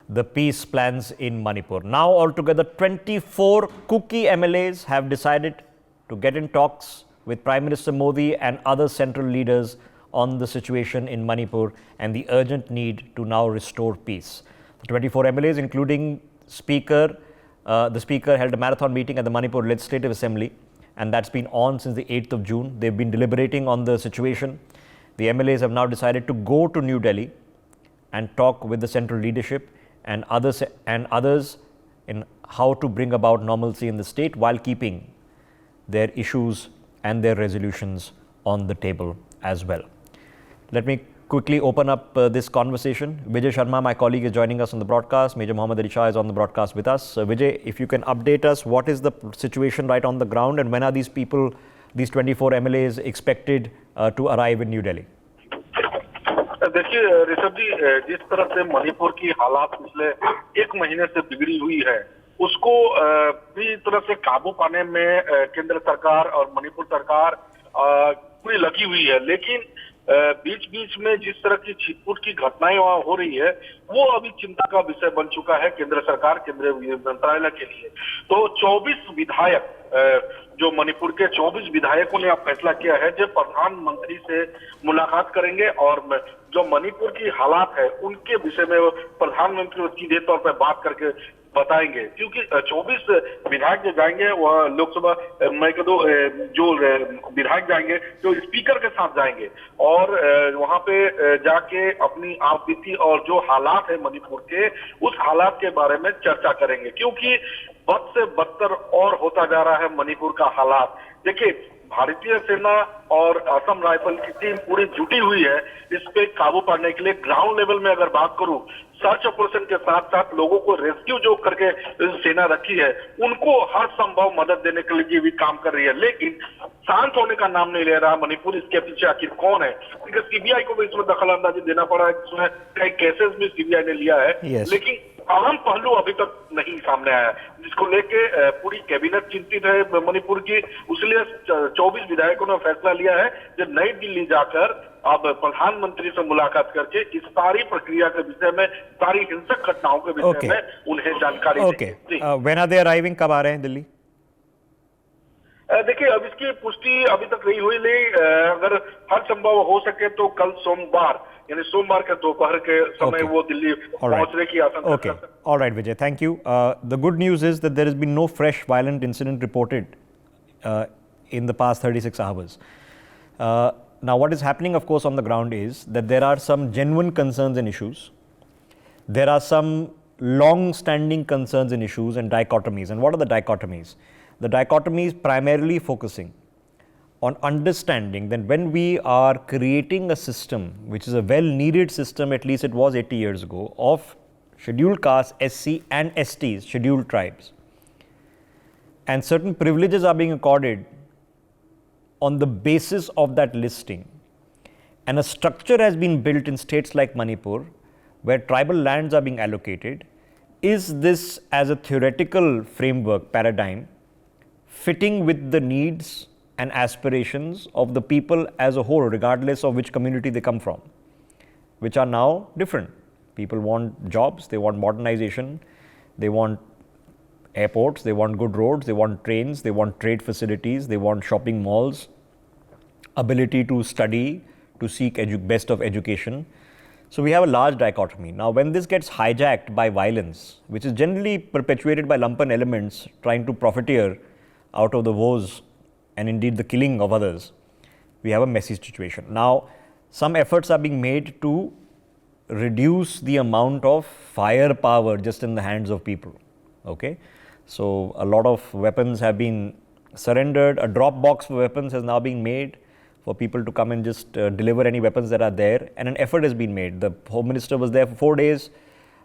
the peace plans in Manipur. Now altogether 24 Kuki MLAs have decided to get in talks with Prime Minister Modi and other central leaders on the situation in Manipur and the urgent need to now restore peace. The 24 MLAs, including the Speaker held a marathon meeting at the Manipur Legislative Assembly, and that's been on since the 8th of June. They've been deliberating on the situation. The MLAs have now decided to go to New Delhi and talk with the central leadership and others in how to bring about normalcy in the state while keeping their issues and their resolutions on the table as well. Let me quickly open up this conversation. Vijay Sharma, my colleague, is joining us on the broadcast. Major Mohammad Ali Shah is on the broadcast with us. Vijay, if you can update us, what is the situation right on the ground and when are these 24 MLAs expected to arrive in New Delhi? देखिए ऋषभ जी, जिस तरह से मणिपुर की हालात पिछले एक महीने से बिगड़ी हुई है, उसको पूरी तरह से काबू पाने में केंद्र सरकार और मणिपुर सरकार पूरी लगी हुई है। लेकिन बीच बीच में जिस तरह की छिटपुट की घटनाएं वहां हो रही है, वो अभी चिंता का विषय बन चुका है केंद्र सरकार, केंद्रीय मंत्रालय के लिए। तो 24 विधायक, जो मणिपुर के 24 विधायकों ने अब फैसला किया है जो प्रधानमंत्री से मुलाकात करेंगे और जो मणिपुर की हालात है उनके विषय में प्रधानमंत्री को सीधे तौर पर बात करके बताएंगे। क्योंकि 24 विधायक जो जाएंगे वह लोकसभा में जो विधायक जाएंगे जो स्पीकर के साथ जाएंगे और वहां पे जाके अपनी आप बीती और जो हालात है मणिपुर के, उस हालात के बारे में चर्चा करेंगे। क्योंकि बद से बदतर और होता जा रहा है मणिपुर का हालात। देखिए, भारतीय सेना और असम राइफल की टीम पूरी जुटी हुई है इस पे काबू पाने के लिए। ग्राउंड लेवल में अगर बात करूं, सर्च ऑपरेशन के साथ साथ लोगों को रेस्क्यू जो करके सेना रखी है, उनको हर संभव मदद देने के लिए भी काम कर रही है। लेकिन शांत होने का नाम नहीं ले रहा मणिपुर। इसके पीछे आखिर कौन है? क्योंकि सीबीआई को भी इसमें दखल अंदाजी देना पड़ा है, इसमें कई केसेस भी सीबीआई ने लिया है। लेकिन अहम पहलू अभी तक नहीं सामने आया, जिसको लेके पूरी कैबिनेट चिंतित है मणिपुर की। इसलिए 24 विधायकों ने फैसला लिया है जो नई दिल्ली जाकर अब प्रधानमंत्री से मुलाकात करके इस सारी प्रक्रिया के विषय में, सारी हिंसक घटनाओं के विषय में उन्हें जानकारी देंगे। When are they arriving? कब आ रहे हैं दिल्ली? देखिए, अब इसकी पुष्टि अभी तक नहीं हुई, लेकिन अगर हर संभव हो सके तो कल सोमवार, यानी सोमवार के दोपहर के समय वो दिल्ली पहुंचने की आशंका है। All right, Vijay, thank you. The good news is that there has been no fresh violent incident reported in the past 36 hours. Now, what is happening, of course, on the ground is that there are some genuine concerns and issues. There are some long-standing concerns and issues and dichotomies. And what are the dichotomies? The dichotomies primarily focusing on understanding that when we are creating a system, which is a well-needed system, at least it was 80 years ago, of scheduled castes, SC and STs, scheduled tribes, and certain privileges are being accorded on the basis of that listing, and a structure has been built in states like Manipur where tribal lands are being allocated. Is this, as a theoretical framework paradigm, fitting with the needs and aspirations of the people as a whole, regardless of which community they come from, which are now different? People want jobs, they want modernization, they want airports, they want good roads, they want trains, they want trade facilities, they want shopping malls, ability to study, to seek best of education. So we have a large dichotomy. Now, when this gets hijacked by violence, which is generally perpetuated by lumpen elements trying to profiteer out of the woes and indeed the killing of others, we have a messy situation. Now, some efforts are being made to reduce the amount of firepower just in the hands of people. Okay, so a lot of weapons have been surrendered. A drop box for weapons has now been made for people to come and just deliver any weapons that are there, and an effort has been made. The Home Minister was there for 4 days,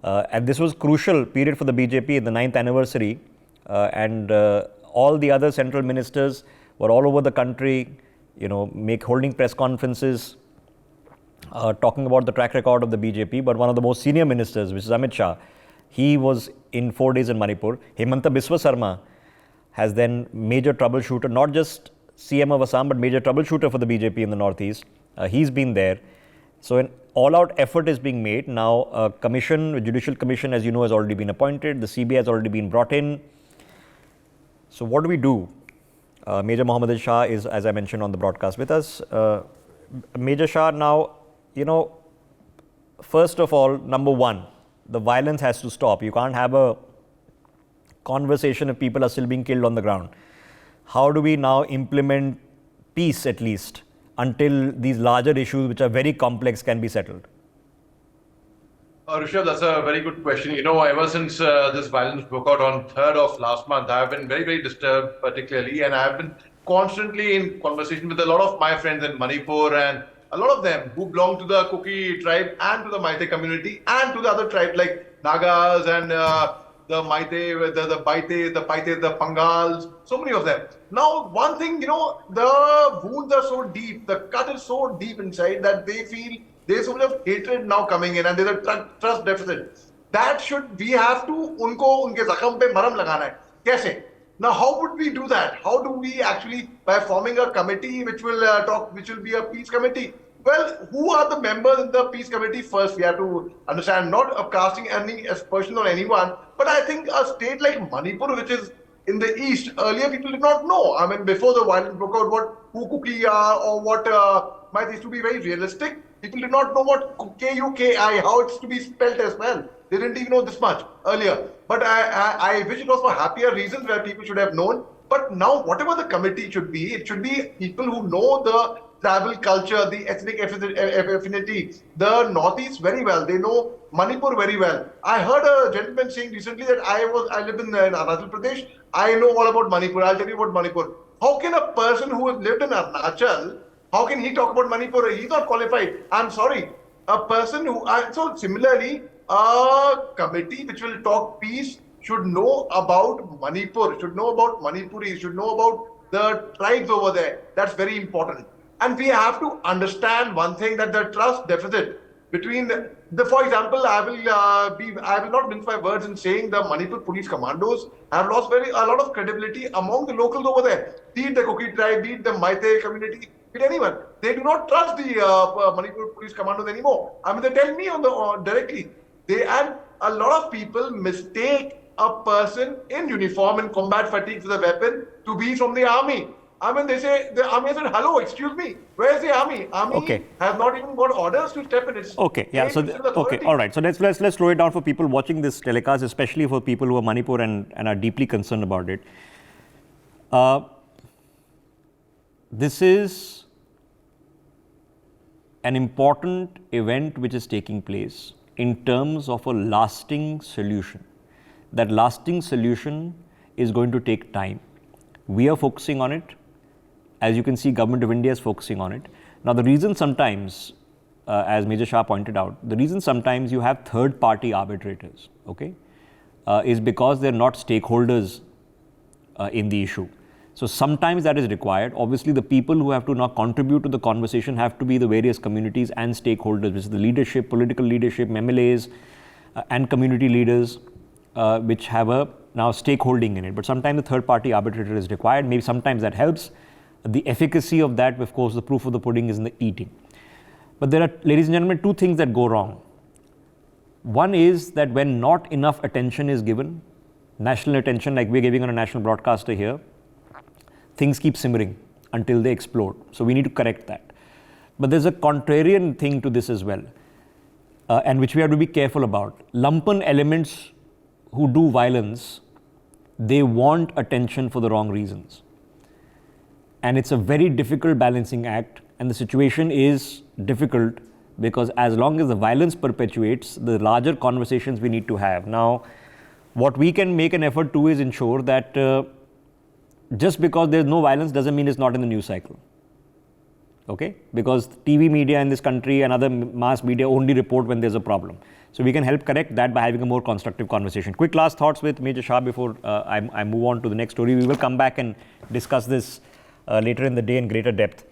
and this was crucial period for the BJP in the 9th anniversary, and all the other central ministers were all over the country, holding press conferences, talking about the track record of the BJP. But one of the most senior ministers, which is Amit Shah, he was in 4 days in Manipur. Hemanta Biswa Sarma has then major troubleshooter, not just CM of Assam, but major troubleshooter for the BJP in the Northeast. He's been there. So an all-out effort is being made. Now a commission, a judicial commission, as you know, has already been appointed. The CBI has already been brought in. So what do we do? Major Mohammad Shah is, as I mentioned on the broadcast, with us. Major Shah, now, first of all, number one, the violence has to stop. You can't have a conversation if people are still being killed on the ground. How do we now implement peace, at least, until these larger issues, which are very complex, can be settled? Rishabh, that's a very good question. Ever since this violence broke out on 3rd of last month, I have been very, very disturbed, particularly, and I have been constantly in conversation with a lot of my friends in Manipur, and a lot of them who belong to the Kuki tribe and to the Meitei community and to the other tribes like Nagas and the Meitei, the Baite, the Paite, the Pangals, so many of them. Now, one thing, the wounds are so deep, the cut is so deep inside that they feel there's so much of hatred now coming in, and there's a trust deficit. We have to unke zakham pe maram lagana hai. Kaise? Now, how would we do that? How do we actually, by forming a committee which will be a peace committee? Well, who are the members in the peace committee? First, we have to understand, not casting any aspersion on anyone, but I think a state like Manipur, which is in the east, earlier people did not know. I mean, before the violence broke out, who Kuki are or what might used to be very realistic. People did not know what Kuki, how it's to be spelled as well. They didn't even know this much earlier. But I wish it was for happier reasons where people should have known. But now, whatever the committee should be, it should be people who know the tribal culture, the ethnic affinity, the Northeast very well. They know Manipur very well. I heard a gentleman saying recently that I live in Arunachal Pradesh. I know all about Manipur. I'll tell you about Manipur. How can a person who has lived in Arunachal, how can he talk about Manipur? He's not qualified. I'm sorry. A person who... So similarly, a committee which will talk peace should know about Manipur, should know about Manipuris, should know about the tribes over there. That's very important. And we have to understand one thing, that the trust deficit between for example, I will not mince my words in saying the Manipur police commandos have lost a lot of credibility among the locals over there. Be it the Kuki tribe, be it the Meitei community, be it anyone. They do not trust the Manipur police commandos anymore. I mean, they tell me directly. And a lot of people mistake a person in uniform, in combat fatigue with a weapon, to be from the army. I mean, they say, the army said, hello, excuse me, where's the army? Army has not even got orders to step in. It's all right. So let's slow it down for people watching this telecast, especially for people who are Manipur and are deeply concerned about it. This is an important event which is taking place in terms of a lasting solution. That lasting solution is going to take time. We are focusing on it. As you can see, Government of India is focusing on it. Now, the reason sometimes, as Major Shah pointed out, the reason sometimes you have third-party arbitrators, is because they're not stakeholders in the issue. So sometimes that is required. Obviously, the people who have to now contribute to the conversation have to be the various communities and stakeholders, which is the leadership, political leadership, MLAs, and community leaders, which have a now stakeholding in it. But sometimes the third-party arbitrator is required. Maybe sometimes that helps. The efficacy of that, of course, the proof of the pudding is in the eating. But there are, ladies and gentlemen, two things that go wrong. One is that when not enough attention is given, national attention like we're giving on a national broadcaster here, things keep simmering until they explode. So we need to correct that. But there's a contrarian thing to this as well, and which we have to be careful about. Lumpen elements who do violence, they want attention for the wrong reasons. And it's a very difficult balancing act, and the situation is difficult because as long as the violence perpetuates, the larger conversations we need to have. Now, what we can make an effort to is ensure that just because there's no violence doesn't mean it's not in the news cycle. Because TV media in this country and other mass media only report when there's a problem. So we can help correct that by having a more constructive conversation. Quick last thoughts with Major Shah before I move on to the next story. We will come back and discuss this later in the day in greater depth.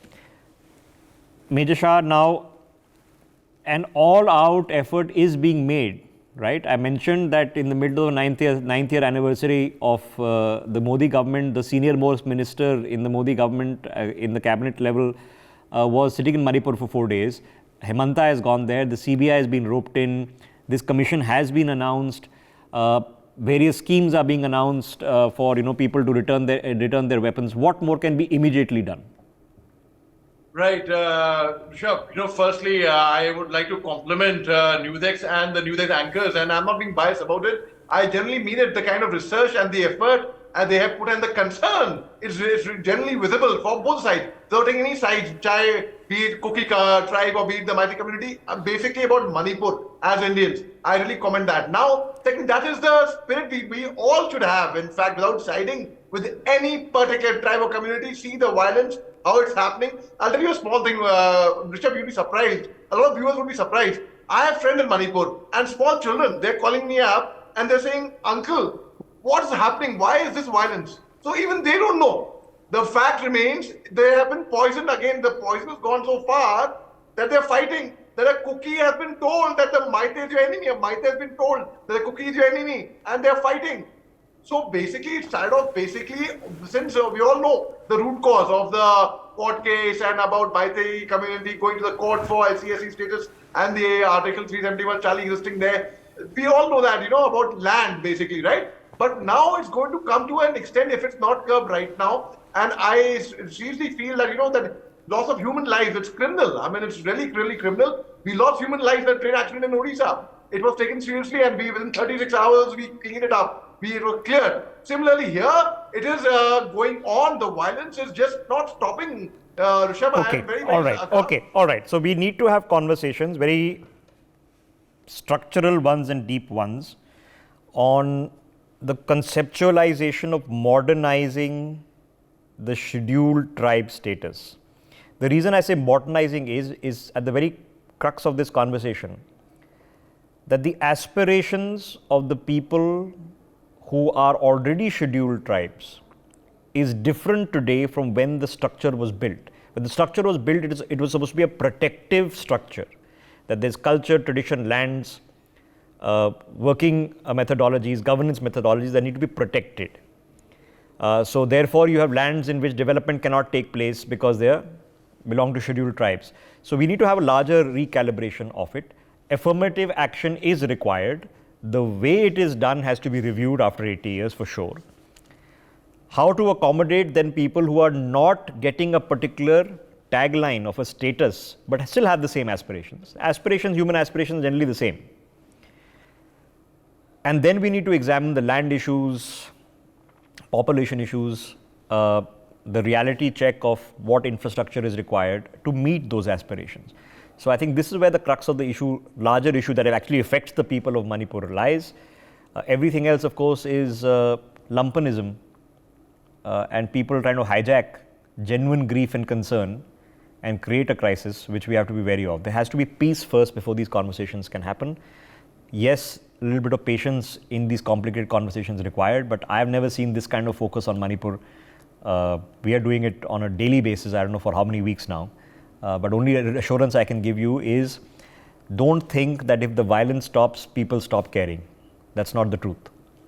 Major Shah, now an all-out effort is being made, right? I mentioned that in the middle of the ninth year anniversary of the Modi government, the senior most minister in the Modi government in the cabinet level was sitting in Manipur for 4 days. Hemanta has gone there, the CBI has been roped in, this commission has been announced, various schemes are being announced for people to return their weapons. What more can be immediately done? Right, sure. Firstly, I would like to compliment NewsX and the NewsX anchors, and I'm not being biased about it. I generally mean it. The kind of research and the effort and they have put in the concern is generally visible from both sides. Without taking any sides, be it Kuki tribe or be it the Maiti community, basically about Manipur as Indians. I really comment that. Now, second, that is the spirit we all should have. In fact, without siding with any particular tribe or community, see the violence, how it's happening. I'll tell you a small thing, Rishabh, you'll be surprised. A lot of viewers will be surprised. I have friends in Manipur and small children, they're calling me up and they're saying, Uncle, what's happening? Why is this violence? So even they don't know. The fact remains, they have been poisoned again. The poison has gone so far that they're fighting. That a Kuki has been told that the Maite is your enemy. A Maite has been told that the Kuki is your enemy. And they're fighting. So basically, it started off since we all know the root cause of the court case and about Maite community going to the court for LCSE status and the Article 371 Charlie existing there. We all know that, about land basically, right? But now it's going to come to an extent if it's not curbed right now. And I seriously feel that, that loss of human lives, it's criminal. I mean, it's really, really criminal. We lost human lives in a train accident in Odisha. It was taken seriously and within 36 hours, we cleaned it up. We were cleared. Similarly, here, it is going on. The violence is just not stopping. Rishabh, okay, all right. So we need to have conversations, very structural ones and deep ones, on the conceptualization of modernizing the scheduled tribe status. The reason I say modernizing is at the very crux of this conversation, that the aspirations of the people who are already scheduled tribes is different today from when the structure was built. When the structure was built, it was supposed to be a protective structure, that there's culture, tradition, lands, working methodologies, governance methodologies that need to be protected. So therefore, you have lands in which development cannot take place because they belong to scheduled tribes. So we need to have a larger recalibration of it. Affirmative action is required. The way it is done has to be reviewed after 80 years for sure. How to accommodate then people who are not getting a particular tagline of a status but still have the same aspirations. Aspirations, human aspirations, generally the same. And then we need to examine the land issues, population issues, the reality check of what infrastructure is required to meet those aspirations. So I think this is where the crux of the issue, larger issue that actually affects the people of Manipur lies. Everything else, of course, is lumpenism and people trying to hijack genuine grief and concern and create a crisis, which we have to be wary of. There has to be peace first before these conversations can happen. Yes, a little bit of patience in these complicated conversations required, but I have never seen this kind of focus on Manipur. We are doing it on a daily basis, I don't know for how many weeks now. But only assurance I can give you is, don't think that if the violence stops, people stop caring. That's not the truth.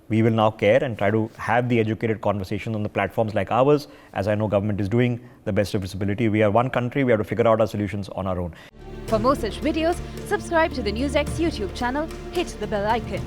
We will now care and try to have the educated conversation on the platforms like ours, as I know government is doing the best of its ability. We are one country, we have to figure out our solutions on our own. For more such videos, subscribe to the NewsX YouTube channel, hit the bell icon.